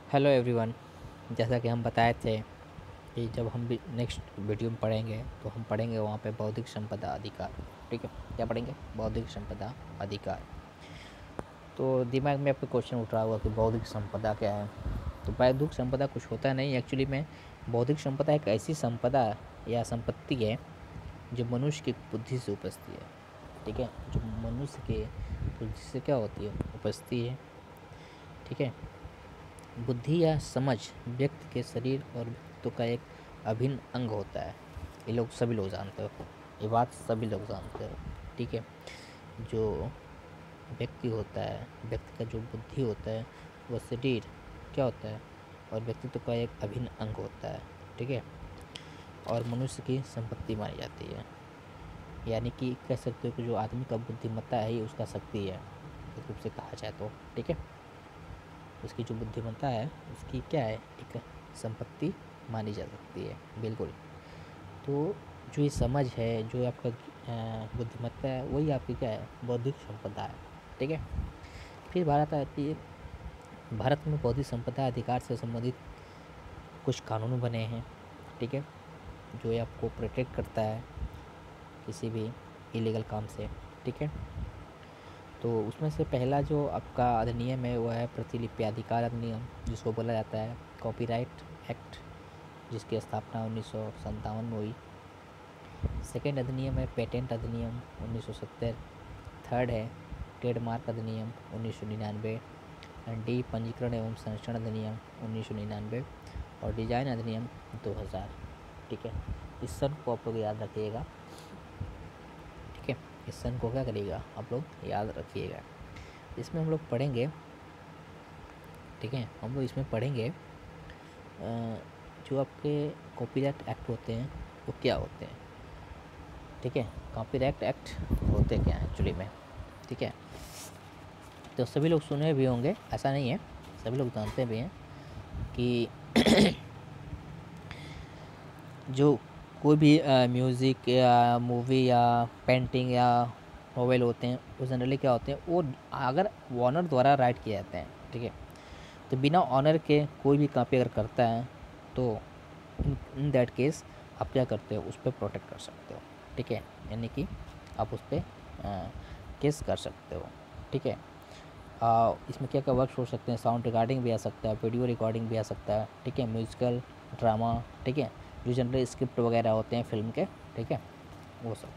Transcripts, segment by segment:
Hello everyone. जैसा कि हम बताए थे कि जब हम भी नेक्स्ट वीडियो में पढ़ेंगे तो हम पढ़ेंगे वहाँ पे बौद्धिक संपदा अधिकार। ठीक है, क्या पढ़ेंगे? बौद्धिक संपदा अधिकार। तो दिमाग में आपके क्वेश्चन उठ रहा होगा कि बौद्धिक संपदा क्या है। तो बौद्धिक संपदा कुछ होता नहीं एक्चुअली में। बौद्धिक संपदा एक ऐसी संपदा या संपत्ति है जो मनुष्य की बुद्धि से उपजती है। ठीक है, जो मनुष्य के बुद्धि से क्या होती है, उपजती है। ठीक है, बुद्धि या समझ व्यक्ति के शरीर और व्यक्तित्व का एक अभिन्न अंग होता है। ये लोग सभी लोग जानते हो, ये बात सभी लोग जानते हो। ठीक है, जो व्यक्ति होता है, व्यक्ति का जो बुद्धि होता है वह शरीर क्या होता है और व्यक्तित्व का एक अभिन्न अंग होता है। ठीक है, और मनुष्य की संपत्ति मानी जाती है। यानी कि कह सकते हो कि जो आदमी का बुद्धिमत्ता है ही उसका शक्ति है, एक रूप से कहा जाए तो। ठीक है, उसकी जो बुद्धिमत्ता है उसकी क्या है, एक संपत्ति मानी जा सकती है। बिल्कुल। तो जो ये समझ है, जो आपका बुद्धिमत्ता है, वही आपकी क्या है, बौद्धिक संपदा है। ठीक है, फिर भारत आती है। भारत में बौद्धिक संपदा अधिकार से संबंधित कुछ कानून बने हैं। ठीक है, जो ये आपको प्रोटेक्ट करता है किसी भी इलीगल काम से। ठीक है, तो उसमें से पहला जो आपका अधिनियम है वह है प्रतिलिपि अधिकार अधिनियम, जिसको बोला जाता है कॉपीराइट एक्ट, जिसकी स्थापना 1957 में हुई। सेकेंड अधिनियम है पेटेंट अधिनियम 1970। थर्ड है ट्रेडमार्क अधिनियम 1999। एंड डी पंजीकरण एवं संरक्षण अधिनियम 1999 और डिजाइन अधिनियम 2000। ठीक है, इस सन को आप लोग याद रखिएगा। ठीक है, इस सन को क्या करिएगा, आप लोग याद रखिएगा। इसमें हम लोग पढ़ेंगे। ठीक है, हम लोग इसमें पढ़ेंगे जो आपके कॉपीराइट एक्ट होते हैं वो क्या होते हैं। ठीक है, कॉपीराइट एक्ट होते क्या हैं एक्चुअली में। ठीक है, तो सभी लोग सुने भी होंगे, ऐसा नहीं है, सभी लोग जानते भी हैं कि जो कोई भी म्यूज़िक या मूवी या पेंटिंग या नॉवेल होते हैं वो जनरली क्या होते हैं, वो अगर ऑनर द्वारा राइट किए जाते हैं। ठीक है, तो बिना ऑनर के कोई भी कॉपी अगर करता है तो इन दैट केस आप क्या करते हो, उस पर प्रोटेक्ट कर सकते हो। ठीक है, यानी कि आप उस पर केस कर सकते हो। ठीक है, इसमें क्या क्या वर्क्स हो सकते हैं, साउंड रिकॉर्डिंग भी आ सकता है, वीडियो रिकॉर्डिंग भी आ सकता है। ठीक है, म्यूजिकल ड्रामा। ठीक है, जो जनरली स्क्रिप्ट वगैरह होते हैं फिल्म के। ठीक है, वो सब।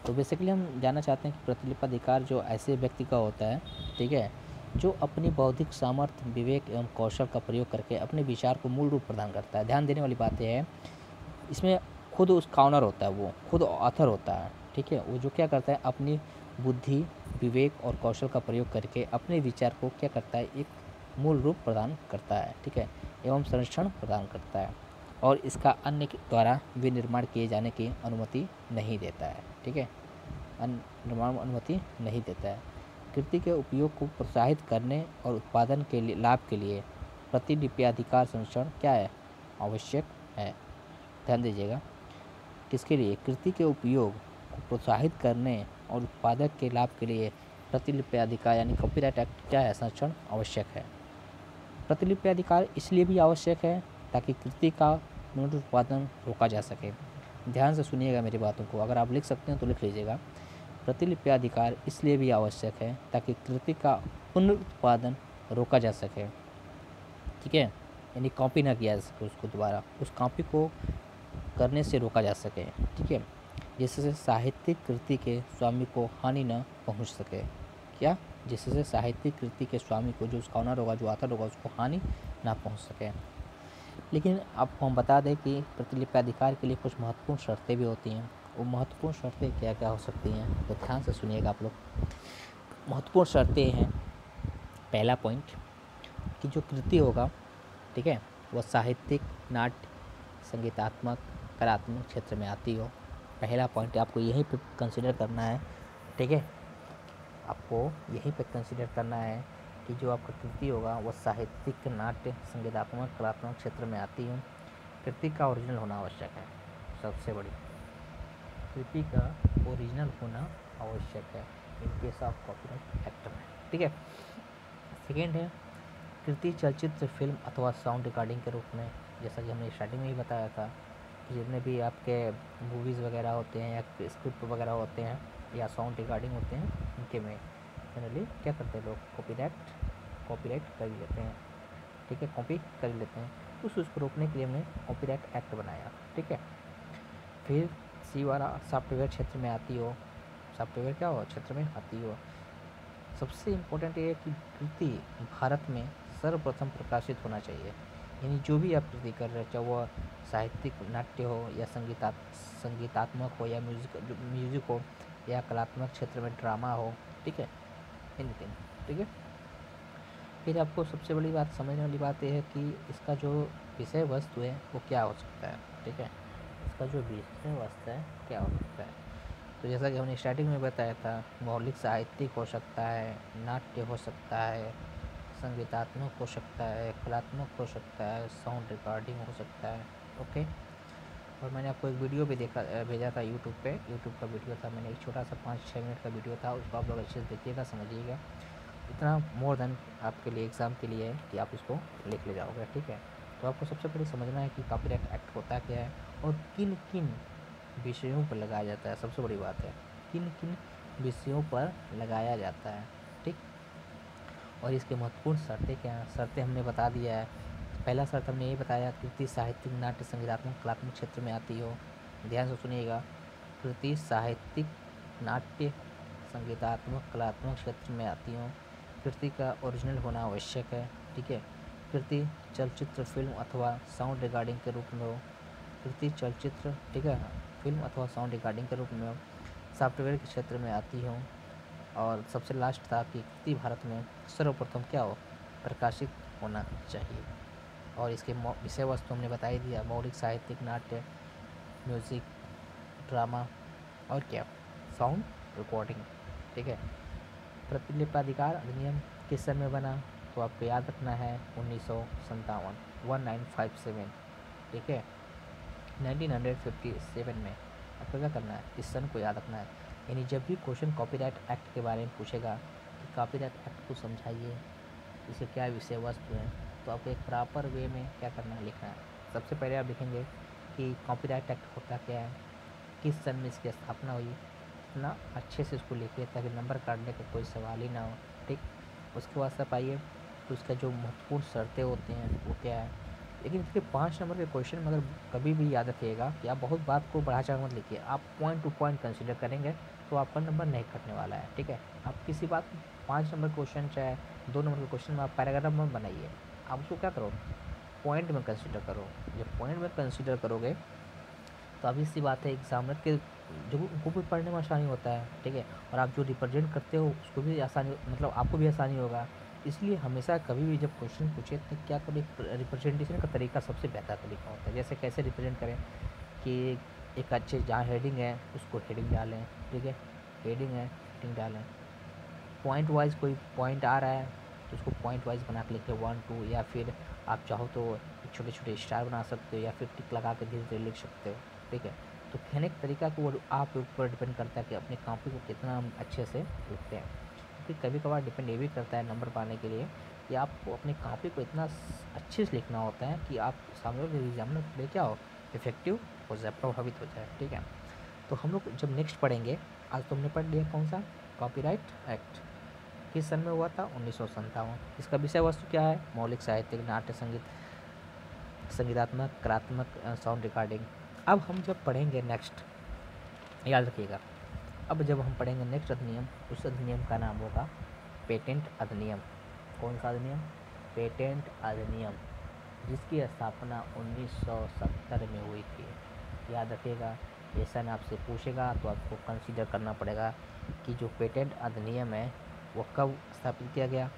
तो बेसिकली हम जानना चाहते हैं कि प्रतिलिपि अधिकार जो ऐसे व्यक्ति का होता है, ठीक है, जो अपनी बौद्धिक सामर्थ्य, विवेक एवं कौशल का प्रयोग करके अपने विचार को मूल रूप प्रदान करता है। ध्यान देने वाली बात यह है, इसमें खुद उसका ऑनर होता है, वो खुद ऑथर होता है। ठीक है, वो जो क्या करता है, अपनी बुद्धि, विवेक और कौशल का प्रयोग करके अपने विचार को क्या करता है, एक मूल रूप प्रदान करता है। ठीक है, एवं संरक्षण प्रदान करता है और इसका अन्य के द्वारा विनिर्माण किए जाने की अनुमति नहीं देता है। ठीक है, निर्माण अनुमति नहीं देता है। कृति के उपयोग को प्रोत्साहित करने और उत्पादन के लिए लाभ के लिए प्रतिलिपि अधिकार संरक्षण क्या है, आवश्यक है। ध्यान दीजिएगा, किसके लिए, कृति के उपयोग को प्रोत्साहित करने और उत्पादक के लाभ के लिए प्रतिलिपि अधिकार यानी कॉपीराइट एक्ट क्या है, संरक्षण आवश्यक है। प्रतिलिपि अधिकार इसलिए भी आवश्यक है ताकि कृति का पुनरुत्पादन रोका जा सके। ध्यान से सुनिएगा मेरी बातों को, अगर आप लिख सकते हैं तो लिख लीजिएगा। प्रतिलिपि अधिकार इसलिए भी आवश्यक है ताकि कृति का पुनरुत्पादन रोका जा सके। ठीक है, यानी कॉपी ना किया जा सके, उसको दोबारा उस कॉपी को करने से रोका जा सके। ठीक है, जिससे साहित्यिक कृति के स्वामी को हानि न पहुंच सके। क्या, जिससे साहित्यिक कृति के स्वामी को, जो उसका ऑनर होगा, जो ऑथर होगा, उसको हानि ना पहुंच सके। लेकिन आपको हम बता दें कि प्रतिलिपि अधिकार के लिए कुछ महत्वपूर्ण शर्तें भी होती हैं। वो महत्वपूर्ण शर्तें क्या क्या हो सकती हैं, तो ध्यान से सुनिएगा आप लोग। महत्वपूर्ण शर्तें हैं, पहला पॉइंट कि जो कृति होगा, ठीक है, वह साहित्यिक, नाट्य, संगीतात्मक, कलात्मक क्षेत्र में आती हो। पहला पॉइंट आपको यहीं पे कंसिडर करना है। ठीक है, आपको यहीं पे कंसिडर करना है कि जो आपका कृति होगा वह साहित्यिक, नाट्य, संगीतात्मक, कलात्मक क्षेत्र में आती हो। कृति का ओरिजिनल होना आवश्यक है, सबसे बड़ी, कृति का ओरिजिनल होना आवश्यक है in case of copyright act में। ठीक है, सेकेंड है कृति चलचित्र, फिल्म अथवा साउंड रिकॉर्डिंग के रूप में, जैसा कि हमने स्टार्टिंग में ही बताया था कि जितने भी आपके मूवीज़ वगैरह होते हैं या स्क्रिप्ट वगैरह होते हैं या साउंड रिकॉर्डिंग होते हैं, उनके में जनरली क्या करते हैं लोग, कॉपीराइट कर ही लेते हैं। ठीक है, कॉपी कर ही लेते हैं। उसको रोकने के लिए हमने कॉपीराइट एक्ट बनाया। ठीक है, फिर सी वाला सॉफ्टवेयर क्षेत्र में आती हो, सॉफ्टवेयर क्या हो, क्षेत्र में आती हो। सबसे इम्पोर्टेंट ये है कि कृति भारत में सर्वप्रथम प्रकाशित होना चाहिए। यानी जो भी आप कृति कर रहे हो, चाहे वो साहित्यिक नाट्य हो या संगीतात्मक हो या म्यूज़िक हो या कलात्मक क्षेत्र में ड्रामा हो, ठीक है, एनीथिंग। ठीक है, फिर आपको सबसे बड़ी बात समझने वाली बात यह है कि इसका जो विषय वस्तु है वो क्या हो सकता है। ठीक है, इसका जो विषय वस्तु है क्या हो सकता है। तो जैसा कि हमने स्टार्टिंग में बताया था, मौलिक साहित्यिक हो सकता है, नाट्य हो सकता है, संगीतात्मक हो सकता है, कलात्मक हो सकता है, साउंड रिकॉर्डिंग हो सकता है। ओके, और मैंने आपको एक वीडियो भी भेजा था यूट्यूब पे, यूट्यूब का वीडियो था, मैंने एक छोटा सा 5-6 मिनट का वीडियो था, उसको आप लोग अच्छे से देखिएगा, समझिएगा। इतना मोर देन आपके लिए एग्ज़ाम के लिए है कि आप इसको लिख ले जाओगे। ठीक है, तो आपको सबसे पहले समझना है कि कॉपीराइट एक्ट होता क्या है और किन किन विषयों पर लगाया जाता है। सबसे बड़ी बात है किन किन विषयों पर लगाया जाता है। ठीक, और इसके महत्वपूर्ण शर्तें क्या हैं, शर्तें हमने बता दिया है। पहला शर्त हमने ये बताया, कृति साहित्यिक, नाट्य, संगीतात्मक, कलात्मक क्षेत्र में आती हो। ध्यान से सुनिएगा, कृति साहित्यिक, नाट्य, संगीतात्मक, कलात्मक क्षेत्र में आती हो। कृति का ओरिजिनल होना आवश्यक है। ठीक है, कृति चलचित्र, फिल्म अथवा साउंड रिकॉर्डिंग के रूप में हो। कृति चलचित्र, ठीक है, फिल्म अथवा साउंड रिकॉर्डिंग के रूप में हो, सॉफ्टवेयर के क्षेत्र में आती हो। और सबसे लास्ट था कि कृति भारत में सर्वप्रथम क्या हो, प्रकाशित होना चाहिए। और इसके विषय वस्तु हमने बता ही दिया, मौलिक साहित्यिक, नाट्य, म्यूज़िक, ड्रामा और क्या, साउंड रिकॉर्डिंग। ठीक है, प्रतिलिपिकाधिकार अधिनियम किस सन में बना, तो आपको याद रखना है 1957, 1957। ठीक है, 1957 में आपको क्या करना है, इस सन को याद रखना है। यानी जब भी क्वेश्चन कॉपीराइट एक्ट के बारे में पूछेगा कि कॉपीराइट एक्ट को समझाइए, इसके क्या विषय वस्तु है, तो आपको एक प्रॉपर वे में क्या करना है, लिखना है। सबसे पहले आप लिखेंगे कि कॉपीराइट एक्ट होता क्या है, किस सन में इसकी स्थापना हुई। इतना अच्छे से इसको लिखिए ताकि नंबर काटने का कोई सवाल ही ना हो। ठीक, उसके बाद आप आइए तो उसका जो महत्वपूर्ण शर्तें होती हैं वो क्या है। लेकिन इसके 5 नंबर के क्वेश्चन में अगर कभी भी याद रखिएगा कि आप बहुत बात को बढ़ा चढ़ा मत लिखिए, आप पॉइंट टू पॉइंट कंसिडर करेंगे तो आपका नंबर नहीं कटने वाला है। ठीक है, आप किसी बात 5 नंबर क्वेश्चन चाहे 2 नंबर के क्वेश्चन में आप पैराग्राफ मत बनाइए, आप उसको क्या करो, पॉइंट में कंसिडर करो। जब पॉइंट में कंसिडर करोगे तो obvious सी बात है एग्जामिनर के जो उनको भी पढ़ने में आसानी होता है। ठीक है, और आप जो रिप्रेजेंट करते हो उसको भी आसानी, मतलब आपको भी आसानी होगा। इसलिए हमेशा कभी भी जब क्वेश्चन पूछे तो क्या करें, रिप्रेजेंटेशन का तरीका सबसे बेहतर तरीका होता है। जैसे कैसे रिप्रेजेंट करें कि एक अच्छे जहाँ हेडिंग है उसको हेडिंग डालें। ठीक है, हेडिंग है, हेडिंग डालें। पॉइंट वाइज कोई पॉइंट आ रहा है तो उसको पॉइंट वाइज बना के लिखें 1 2, या फिर आप चाहो तो छोटे छोटे स्टार बना सकते हो या फिर टिक लगा के धीरे धीरे लिख सकते हो। ठीक है, तो कहने का तरीका को वो आपके ऊपर डिपेंड करता है कि अपनी कॉपी को कितना हम अच्छे से लिखते हैं। क्योंकि कभी कभार डिपेंड ये भी करता है नंबर पाने के लिए कि आपको अपनी कॉपी को इतना अच्छे से लिखना होता है कि आप सामने वाले एग्जामिनर के लिए क्या हो, इफेक्टिव हो जाए, प्रभावित हो जाए। ठीक है, तो हम लोग जब नेक्स्ट पढ़ेंगे, आज तो हमने पढ़ लिया कौन सा, कॉपीराइट एक्ट किस सन में हुआ था, 1957। इसका विषय वस्तु क्या है, मौलिक साहित्यिक, नाट्य, संगीतात्मक, कलात्मक, साउंड रिकॉर्डिंग। अब हम जब पढ़ेंगे नेक्स्ट, याद रखिएगा, अब जब हम पढ़ेंगे नेक्स्ट अधिनियम, उस अधिनियम का नाम होगा पेटेंट अधिनियम। कौन सा अधिनियम, पेटेंट अधिनियम, जिसकी स्थापना 1970 में हुई थी। याद रखिएगा, ये सन आपसे पूछेगा तो आपको कंसीडर करना पड़ेगा कि जो पेटेंट अधिनियम है वो कब स्थापित किया गया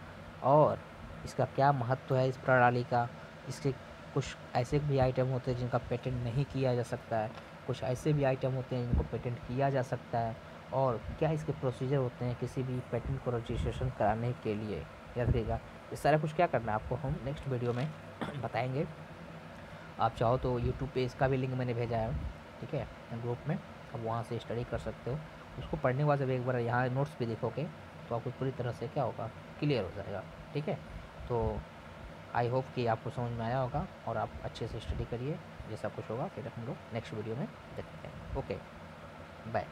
और इसका क्या महत्व है इस प्रणाली का। इसके कुछ ऐसे भी आइटम होते हैं जिनका पेटेंट नहीं किया जा सकता है, कुछ ऐसे भी आइटम होते हैं जिनको पेटेंट किया जा सकता है, और क्या इसके प्रोसीजर होते हैं किसी भी पेटेंट को रजिस्ट्रेशन कराने के लिए। याद रखिएगा, ये सारा कुछ क्या करना है आपको हम नेक्स्ट वीडियो में बताएंगे। आप चाहो तो यूट्यूब पे इसका भी लिंक मैंने भेजा है, ठीक है, ग्रुप में, आप वहाँ से स्टडी कर सकते हो। उसको पढ़ने के बाद जब एक बार यहाँ नोट्स भी देखोगे तो आपको पूरी तरह से क्या होगा, क्लियर हो जाएगा। ठीक है, तो आई होप कि आपको समझ में आया होगा और आप अच्छे से स्टडी करिए। जैसा कुछ होगा फिर हम लोग नेक्स्ट वीडियो में देखते हैं। Okay, bye.